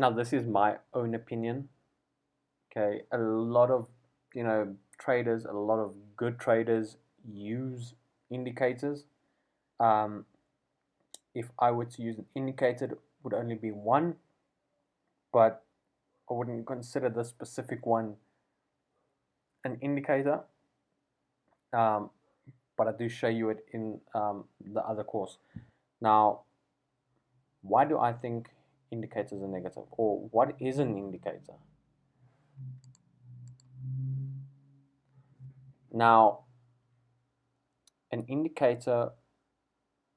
Now, this is my own opinion. Okay, a lot of traders, a lot of good traders use indicators. Um, if I were to use an indicator, it would only be one, but I wouldn't consider the specific one an indicator. Um, but I do show you it in the other course. Now, why do I think indicators are negative, or what is an indicator? Now, an indicator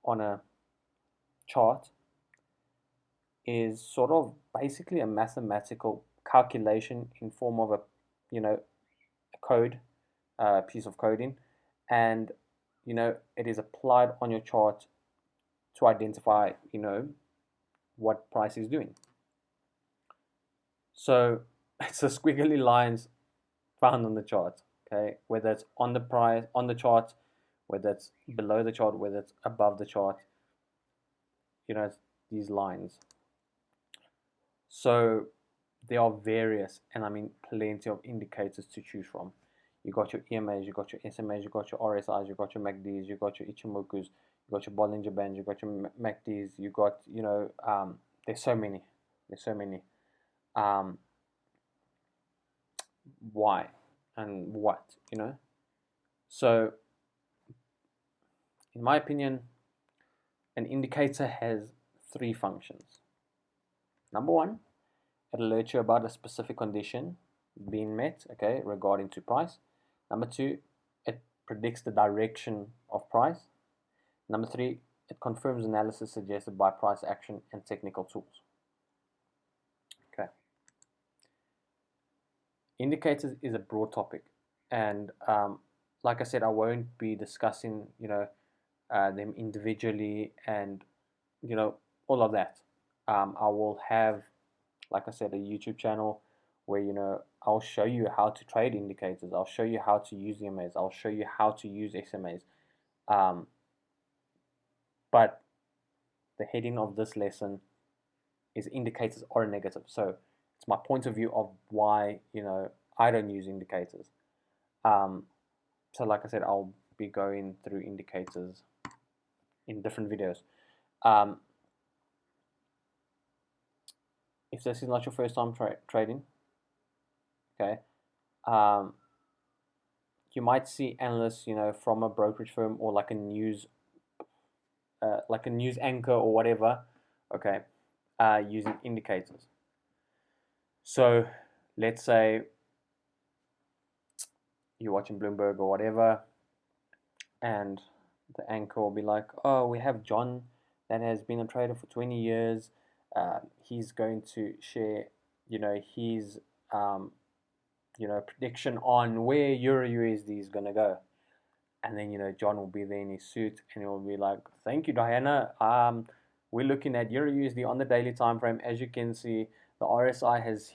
on a chart is sort of basically a mathematical calculation in form of a code, piece of coding, and it is applied on your chart to identify what price is doing. So it's the squiggly lines found on the chart, okay, whether it's on the price on the chart, whether it's below the chart, whether it's above the chart, it's these lines. So there are various, and I mean plenty of indicators to choose from. You got your EMAs, you got your SMAs, you got your RSIs, you got your MACDs, you got your Ichimokus, you got your Bollinger Bands, you got your MACDs, you got there's so many, there's so many. Why and what, So in my opinion, an indicator has three functions. Number one, it alerts you about a specific condition being met, okay, regarding to price. Number two, it predicts the direction of price. Number three, it confirms analysis suggested by price action and technical tools. Okay. Indicators is a broad topic, and like I said, I won't be discussing, them individually and, all of that. I will have, like I said, a YouTube channel where I'll show you how to trade indicators. I'll show you how to use EMAs. I'll show you how to use SMAs. But the heading of this lesson is indicators are negative. So it's my point of view of why I don't use indicators. So like I said, I'll be going through indicators in different videos. If this is not your first time trading, okay, you might see analysts, from a brokerage firm or like a news anchor or whatever, okay, using indicators. So let's say you're watching Bloomberg or whatever, and the anchor will be like, oh, we have John that has been a trader for 20 years. He's going to share, his prediction on where Euro USD is going to go. And then, John will be there in his suit and he'll be like, thank you, Diana. We're looking at Euro USD on the daily time frame. As you can see, the RSI has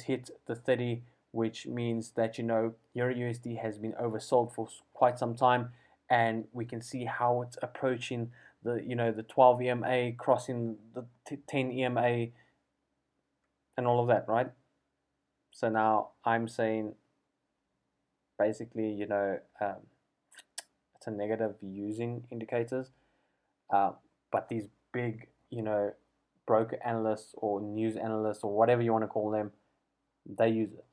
hit the 30, which means that, Euro USD has been oversold for quite some time. And we can see how it's approaching the 12 EMA, crossing the 10 EMA and all of that, right? So now I'm saying basically, it's a negative using indicators, but these big, broker analysts or news analysts or whatever you want to call them, they use it.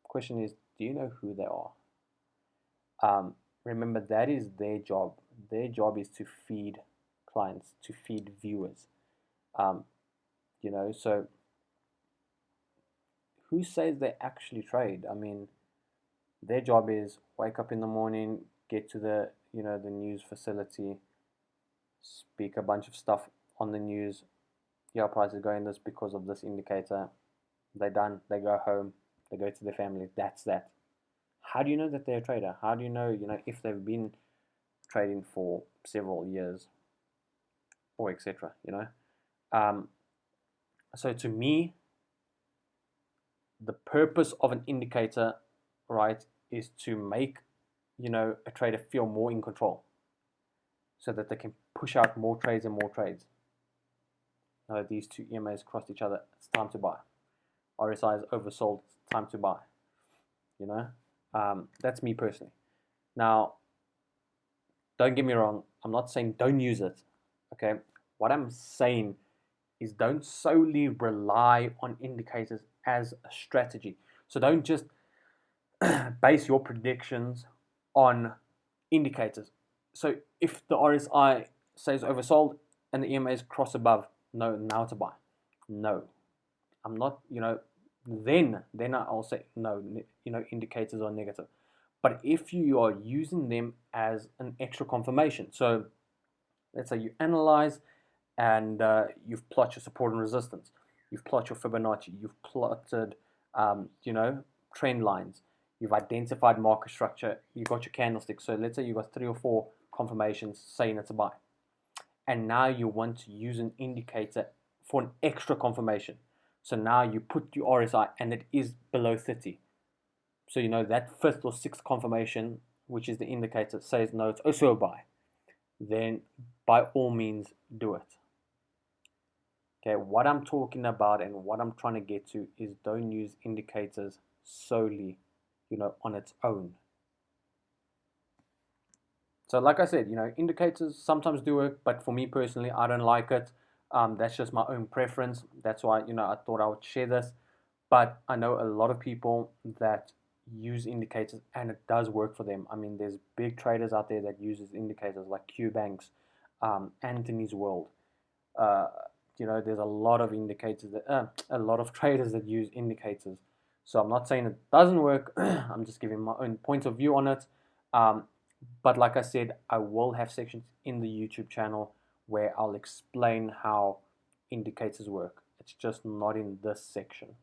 Question is, do you know who they are? Remember, that is their job. Their job is to feed clients, to feed viewers. So who says they actually trade? I mean, their job is wake up in the morning, get to the the news facility, speak a bunch of stuff on the news. Yeah, price is going this because of this indicator. They're done. They go home. They go to their family. That's that. How do you know that they're a trader? How do you know if they've been trading for several years or etc. So to me, the purpose of an indicator, right, is to make a trader feel more in control, so that they can push out more trades and more trades. No, these two EMAs crossed each other. It's time to buy. RSI is oversold. It's time to buy. You know, that's me personally. Now, don't get me wrong. I'm not saying don't use it. Okay. What I'm saying is don't solely rely on indicators as a strategy. So don't just base your predictions on indicators. So if the RSI says oversold and the EMAs cross above, no, now to buy. No, I'm not. Then I'll say no. Indicators are negative. But if you are using them as an extra confirmation, so let's say you analyze and you've plotted your support and resistance, you've plotted your Fibonacci, you've plotted, trend lines, you've identified market structure, you've got your candlesticks. So let's say you've got 3 or 4 confirmations saying it's a buy. And now you want to use an indicator for an extra confirmation. So now you put your RSI and it is below 30. So that 5th or 6th confirmation, which is the indicator, says no, it's also a buy. Then by all means do it. Okay, what I'm talking about and what I'm trying to get to is don't use indicators solely, on its own. So like I said, indicators sometimes do work, but for me personally, I don't like it. That's just my own preference. That's why, I thought I would share this. But I know a lot of people that use indicators and it does work for them. I mean, there's big traders out there that uses indicators like QBanks, Anthony's World. There's a lot of indicators a lot of traders that use indicators. So I'm not saying it doesn't work. I'm just giving my own point of view on it. But like I said, I will have sections in the YouTube channel where I'll explain how indicators work. It's just not in this section.